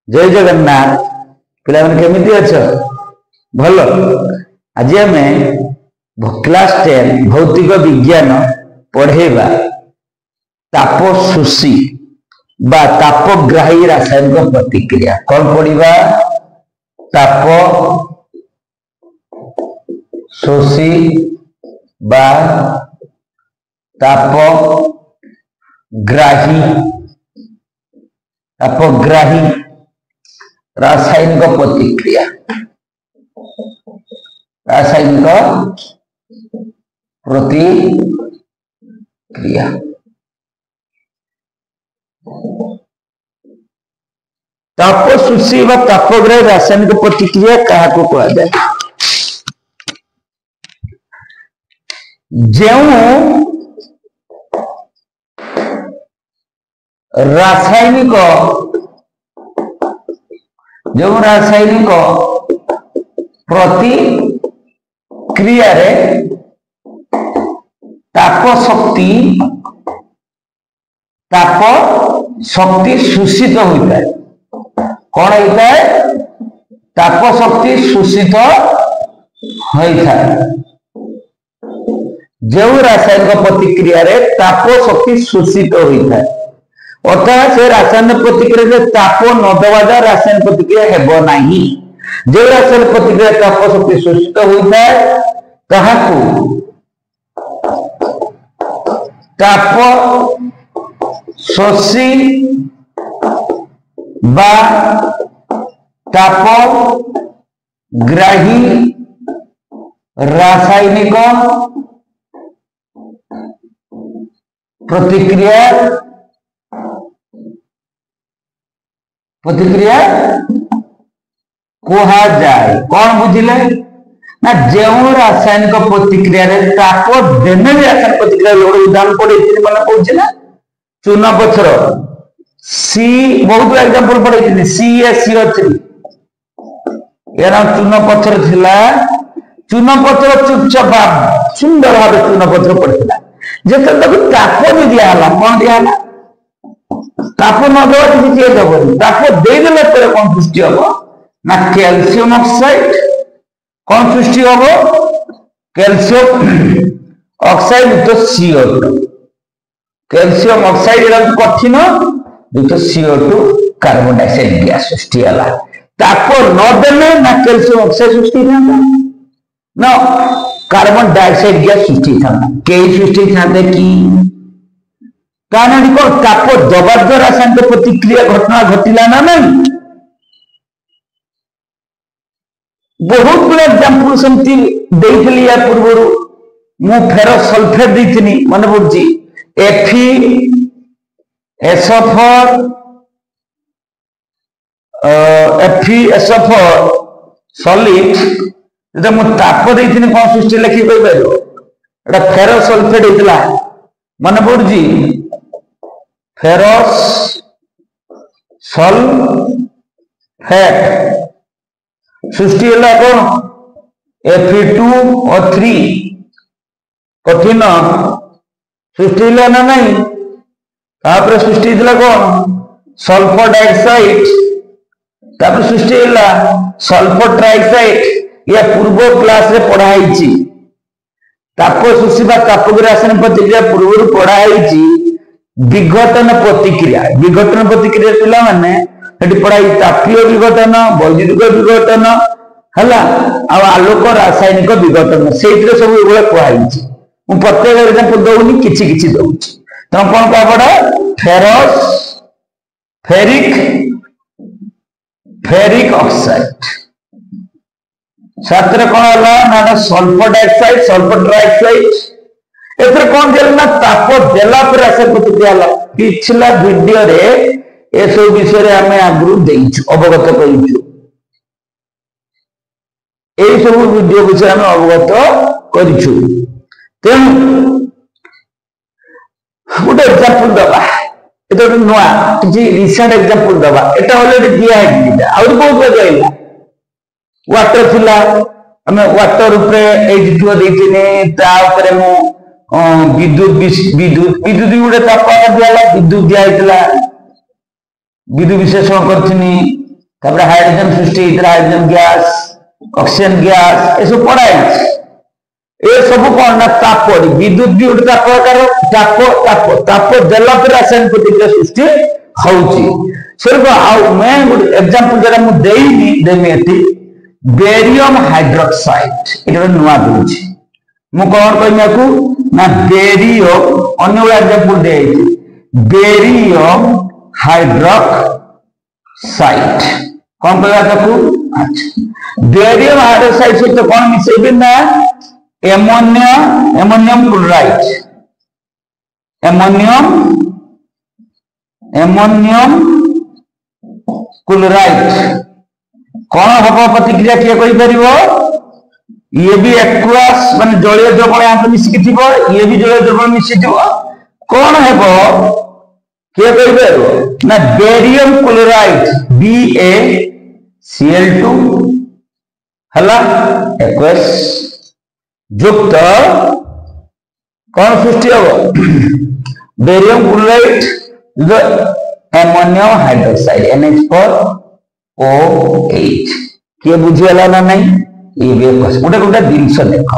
जय जगन्नाथ पिला केमिति अछ भल आज आम क्लास 10 भौतिक विज्ञान पढ़ेबा ताप शोषी बा तापग्राही रासायनिक प्रतिक्रिया कौन पढ़ा ताप शोषी बा तापग्राही रासायनिक प्रतिक्रिया ताप शोषी व तापग्राही रासायनिक प्रतिक्रिया क्या कह जाए जो रासायनिक प्रतिक्रिया रे ताप शक्ति शोषित होता है कौन होता है ताप शक्ति शोषित होता है जो रासायनिक प्रतिक्रिया रे ताप शक्ति शोषित होता है अर्थात से रासायनिक प्रतिक्रिया ताप न दवा द्वारा रासायनिक प्रतिक्रिया हेब नहीं जो रासायनिक प्रतिक्रिया ताप शक्ति शोषित होता है ताहाकु ताप शोषी बा तापग्राही रासायनिक प्रतिक्रिया कहा जाए कौन बुझिले ना जो रासायनिक प्रतिक्रिया रे ताप देने रासायनिक प्रतिक्रिया उदाहरण पड़े मन पड़े ना चूना पथर सी बहुत एग्जांपल पड़े CaCO3 यार चूना पथर थिला चूना पथर चुपचाप सुंदर भाव चूना पथर पड़ता जब ताप भी दिया कौन दिया ताप न दवा किसी दबनी ताप देदेला कौन सृष्टि हम ना कैल्शियम ऑक्साइड कौन सृष्टि हम कैल्शियम ऑक्साइड तो CO2 कैल्शियम ऑक्साइड कठिन तो CO2 कार्बन डाइऑक्साइड गैस सृष्टि है ताप न देने ना कैल्शियम ऑक्साइड सृष्टि था ना कार्बन डाइऑक्साइड गैस सृष्टि था कई सृष्टि था कि ताप दबा द्वारा रासायनिक प्रतिक्रिया घटना घटिला ना नहीं बहुत गुड एग्जांपल समती देइथली या पूर्व मु फेरस सल्फेट देइथनी मन पड़ची FeSO4 सॉलिड जब मु ताप देइथनी कोन सृष्टि लिखि कहि पारो एटा फेरस सल्फेट हेतला मन पड़ची फेरस सल्फेट सृष्टि है कौन Fe2O3 कठिन सृष्टि है ना नहीं तापर सृष्टि है कौन सल्फर डाइऑक्साइड तापर सृष्टि है सल्फर ट्राइऑक्साइड या पूर्व क्लास रे पढ़ाई ताप शोषी तापग्राही रासायनिक प्रतिक्रिया पूर्व पढ़ाई विघटन प्रतिक्रिया पिला माने पढ़ाई तापीय विघटन वैद्युतिक विघटन है आलोक रासायनिक विघटन से सब ये कहुई प्रत्येक एग्जांपल दौनी किछि दउछि तुम कौन कह पड़ा फेरिक ऑक्साइड साथ कौन है सल्फर डाइऑक्साइड सल्फर ट्राइऑक्साइड एथर कौन ना ताप देला पर रासायनिक प्रतिक्रिया पिछला वीडियो रे ए सब विषय रे हमें आगु देइछु अवगत करिछु ए सब वीडियो विषय हमें अवगत करिछु तेन गोटे एग्जांपल दबा एटा नुआ किछि रिसेंट एग्जांपल दबा एटा ऑलरेडी दिया है और बहुत बजाइला वाटर थिला हमें वाटर ऊपर ए जितो देइथिने ता ऊपर मु विद्युत गोटे तापमात्रा दिया विद्युत दिया विद्युत विश्लेषण करथिनी तापर हाइड्रोजन सृष्टि हाइड्रोजन गैस ऑक्सीजन गैस ये सब पढ़ाई ये सब कौन ना ताप विद्युत भी गोटे ताप ताप ताप ताप देला रासायनिक प्रतिक्रिया सृष्टि हो मैं गोटे एग्जांपल जरा मु देमी एटी बेरियम हाइड्रोक्साइड ये नुआ दूसरी मु कौन कहूँ ना बेरियम अन्य एग्जांपल दे बेरियम हाइड्रोक्साइड कौन कहता अच्छा बेरियम हाइड्रोक्साइड सहित कौन मिसेबे ना एमोनियम क्लोराइड क्लोराइड कौन हम प्रतिक्रिया किए ये भी एक्वास मान जलीय द्रवण यहाँ मिसिकी थी ये भी जलीय द्रवण मिसी कौन हम किए ना बेरियम क्लोराइड BaCl2 हला एक्वास युक्त कौन सृष्टि हम barium chloride ammonium hydroxide NH4OH किए बुझीगला ना नहीं ये भी गोटे गोटे जिनस देख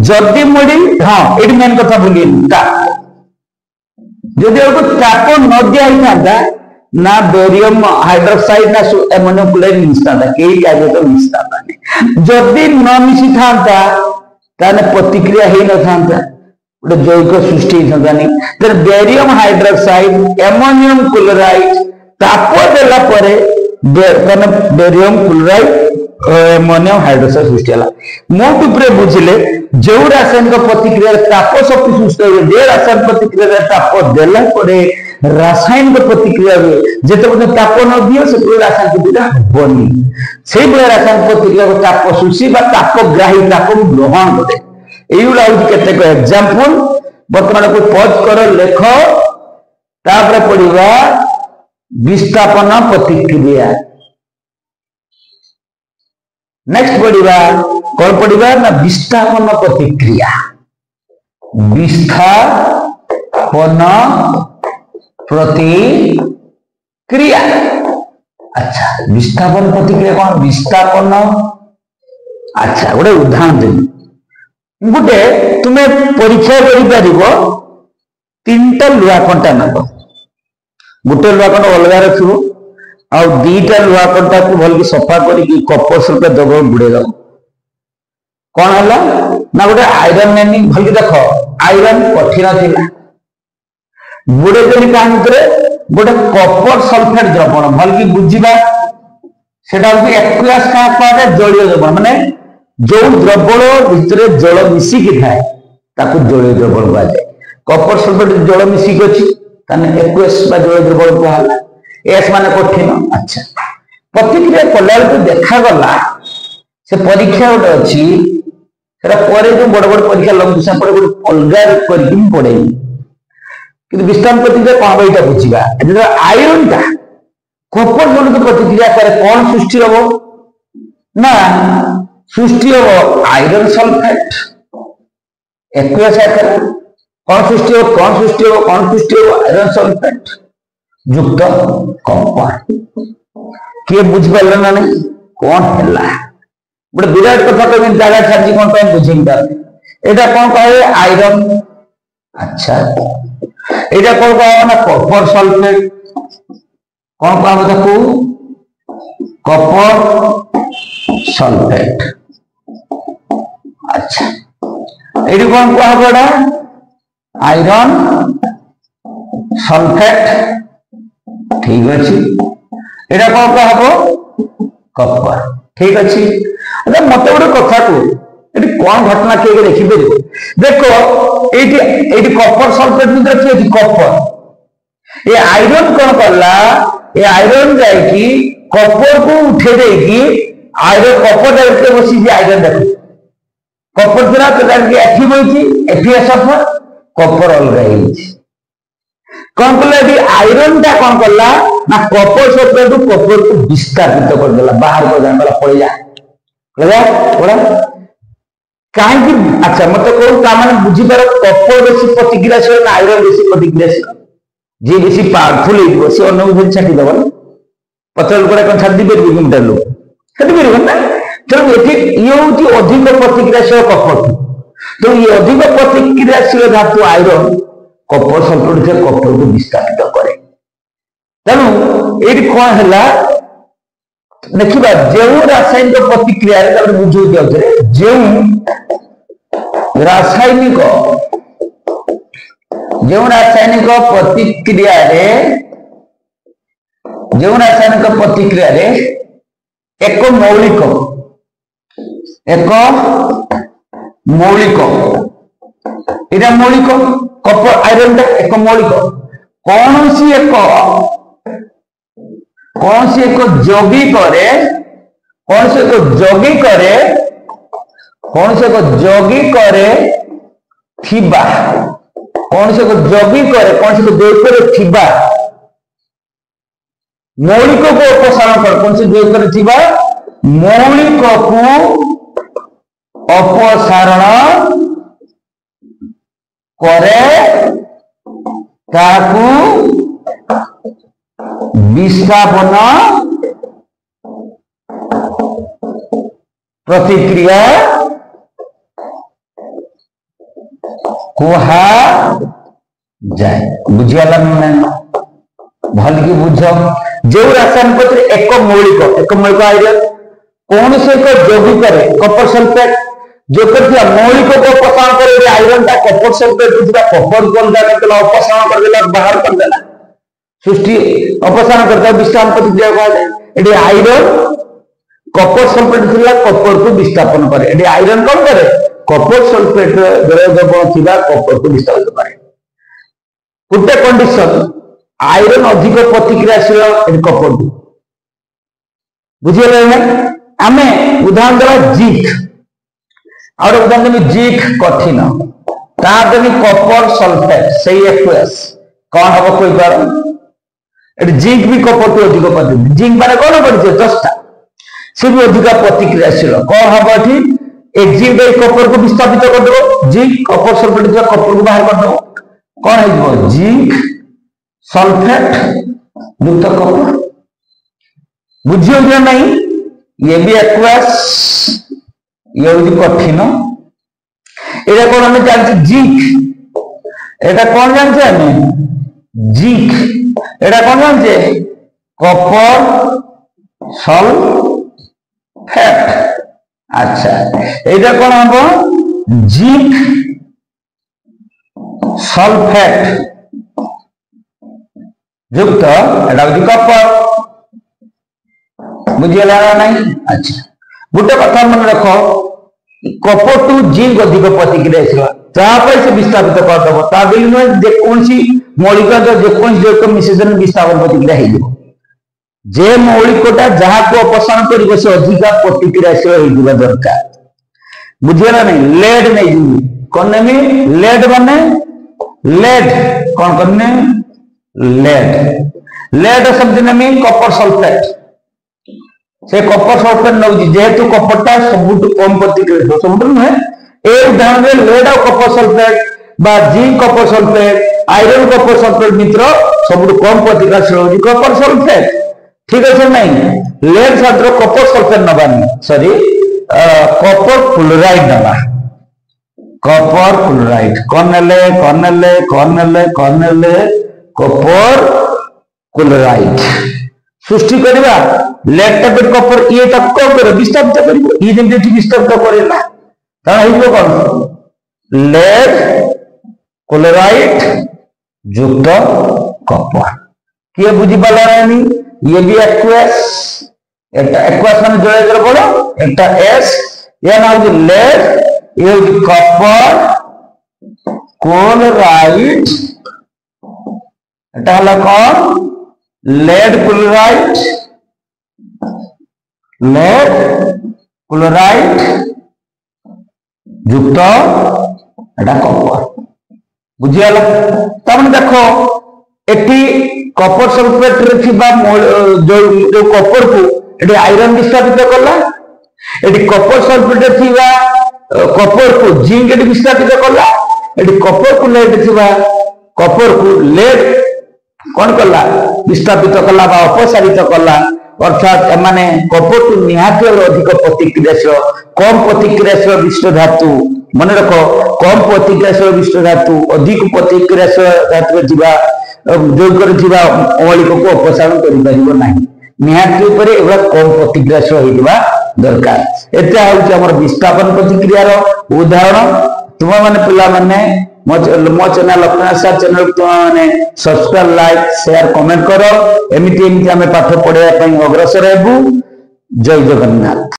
जदि मुड़ी हाँ ये मेन कथा भूल जदि ताप न दिया ना बेरियम हाइड्रोक्साइड ना एमोनियम क्लोराइड मिशा कई कार्य मिशा जदि न मिसी था प्रतिक्रिया हो न था गोटे जैविक सृष्टि होता नहीं बेरियम हाइड्रोक्साइड एमोनियम क्लोराइड ताप देला बेरियम क्लोराइड एमोनियम हाइड्रोक्साइड सृष्टि है मोट बुझिले जो रासायनिक प्रतिक्रिया ताप शक्ति सृष्टि हो रासायनिक प्रतिक्रिया ताप देला रासायनिक प्रतिक्रिया हुए जिते ताप न दियो से रासायनिक प्रतिक्रिया हेनी से रासायनिक प्रतिक्रिया को ताप शोषी तापग्राही ताप ग्रहण करे युवा हूँ केतेक एग्जांपल बर्तमान को पज कर लेख तापर पढ़ा विस्थापन प्रतिक्रिया नेक्स्ट पढ़ा कौन पढ़ा ना विस्थापन प्रतिक्रिया विस्थापन प्रतिक्रिया अच्छा विस्थापन प्रतिक्रिया कौन विस्थापन अच्छा गोटे उदाहरण देवी गोटे तुम्हें परीक्षा कर तीनटा लुहा कंटा नब गोटे लुहा कंटा अलग रखो आ दीटा लुहा कंटा को भल सफा कर कपर सहित दब बुड़े दब कौन है ना गोटे आयरन नानी भल देख आयरन कठिन थी बुड़े देली क्या गोटे कपर सल्फेट द्रवण भल की बुझा से एक्वास क्या जलीय द्रवण माने जो द्रवण भितर जल मिसिकी थाए जलीय द्रवण कहुए कपर सल्फेट जल मिसिकी अच्छी एक्वास जलीय द्रवण कहला एस मान कठिन अच्छा प्रतिक्रिया कला देखागला से परीक्षा गोटे अच्छी जो बड़ बड़ परीक्षा लंबी गोटे अलग कर पड़े कि विस्थापन प्रतिक्रिया कौन यहाँ बुझा जो आयरन टा कपर जनित प्रतिक्रिया करे कौन सृष्टि हम ना सृष्टि हम आयरन सल्फेट एक्वास कौन सृष्टि हो कौन सृष्टि हो कौन सृष्टि हो आयरन सल्फेट युक्त कपर किए बुझिपार ना नहीं कौन है गोटे विराट कथा कह जगह छाड़ी कौन तुम बुझे यहाँ कौन कहे आयरन अच्छा यहाँ कौन कह ना कपर सल्फेट कौन कह कपर सल्फेट अच्छा ये कौन कह आयरन सल्फेट ठीक अच्छे यहाँ कौन कह कपर ठीक अच्छे मत गोटे कथा को कौन घटना किए देखिपर देख ये कपर सल्फेट भर किए कपर ये आयरन कौन कला ये आयरन जाकि कपर को उठे देकी आयरन कपर डायरेक्ट बसी आयरन देख कपर थी तो एठी बही एठी सफर कपर अलग कौन कला आयरन टा कौन कला ना कपर सल्फेट कपर को विस्थापित करदेला बाहर को जान पड़ जा कहीं अच्छा मत कौन बुझीपार कपर बेसी प्रतिक्रियाशील ना आयरन बेसी प्रतिक्रियाशील जी बेसी पावरफुल सी अन्न छाटिदेव पतला लोक कौन छाड़ी पारे कि मोटा लोक छाड़ी पार ना। तेणु ये हूँ अधिक प्रतिक्रियाशील कपर। तो ये अधिक प्रतिक्रियाशील धातु आयरन कपर सल्फेट से कपर को विस्थापित करे। तेणु ये कौन है देखा जो रासायनिक प्रतिक्रिया बुझे जो रासायनिक प्रतिक्रिया एक मौलिक इरा मौलिक कपर आयरन एक मौलिक कौन सी एक यौगिक मौलिक को अपसारण कर कौन से यौगिक थिबा मौलिक को अपसारण करे ताकू विस्थापन प्रतिक्रिया कुहा जाए। बुझियाला भल की बुझ जो रासायनिक पत्र एक मौलिक आयरन कौन से यौगिक कपर सल्फेट जो मौलिक को अपसारण कर आयरन का कपर सल्फेट कपर कौन अपसारण कर बाहर कर देला सृष्टि अपसारण करता विस्थापन प्रतिक्रिया कहा जाए। आयरन कपर सल्फेट थिला कपर को विस्थापन करे। आयरन कौन करे कपर सल्फेट द्रव्य थिबा कपर को विस्थापित करे। गोटे कंडीशन आयरन अधिक प्रतिक्रियाशील कपर को बुझे आम उदाहरण देवा जिंक और उदाहरण देवी जिंक कठिन तादेवी कपर सल्फेट से एक्वस कौन हम कोई पार जिंक भी कपर को अधिक प्रतिक्रिया जिंक माने कौन पड़े 10टा से भी अधिक प्रतिक्रियाशील कौन हम ये जिंक कपर को विस्थापित करदेव जिंक कपर सल्फेट कपर को बाहर करदेव कौन हो जिंक सल्फेट युक्त कपर बुझियो नहीं ये भी एक्वस ये कठिन एटा कौन हमें जानते जिंक एटा कौन जानते हमें जिंक एटा कौन जानते कपर सल्फेट। अच्छा एटा कौन हम जिंक सल्फेट युक्त एटा कपर बुझीगला नहीं। अच्छा गोटे कथा मन रख कपर टू जिंक अधिक प्रतिक्रिया से विस्थापित करदेव ता नुहे जेकोसी मौलिक जेकोसी मिश्रण विस्थापन प्रतिक्रिया हो जे मौलिकटा जहाँ को अपसारण कर से अधिक प्रतिक्रियाशील हो दरकार बुझीगला नहीं। लेड नहीं कौन नेमी लेड माने लेड कौन करने लेड शब्द नेमी कपर सल्फेट से कपर सल्फेट नौ जेहेतु कपरटा सब कम प्रतिक्रिया सब नुहे ए उदाहरण में लेड और कपर सल्फेट बा zinc Kapoor sulphate iron Kapoor sulphate मित्र सब कम प्रतिक्रियाशील हो कपर सल्फेट ठीक अच्छे नहीं लेड छात्र Kapoor sulphate नबानी sorry Kapoor chloride नबा कपर क्लोराइड कनेले कपर क्लोराइड सृष्टि करवा लेड टैबलेट कपर ये तक कौन कर विस्थापित कर ये जमी विस्थापित करेगा कौन लेड क्लोराइड युक्त कपर किए बुझी पाला नहीं ये भी एक्वस एक्वस मान जोड़े बड़ एक एस ये ना लेड ये कपर क्लोराइड एटा हला कौन लेड क्लोराइड युक्त एटा कपर बुझीगला। तब देखो एटी कपर सल्फेट जो कपर को एटी आयरन विस्थापित कला एटी कपर सल्फेट थिबा कपर को जिंक एटी विस्थापित कला एटी कपर को लेड थिबा कपर को लेड कौन कला विस्थापित कला बा अपसारित कला अर्थात एमाने कपटु निहाती अधिक प्रतिक्रियाशील कम प्रतिक्रियाशील विशिष्ट धातु मन रख कम प्रतिक्रियाशील विशिष्ट धातु अधिक प्रतिक्रियाशील धातु जोगर अमलिक को अपसारण कर निहाती कम प्रतिक्रियाशील होगा दरकार। एटा हूँ विस्थापन प्रतिक्रियार उदाहरण। तुम मैंने पिला माने मो चैनल लक्ष्मण चैनल तुम सब्सक्राइब लाइक शेयर कमेंट करो एमती आम पाठ पढ़ाई अग्रसर हेबू। जय जगन्नाथ।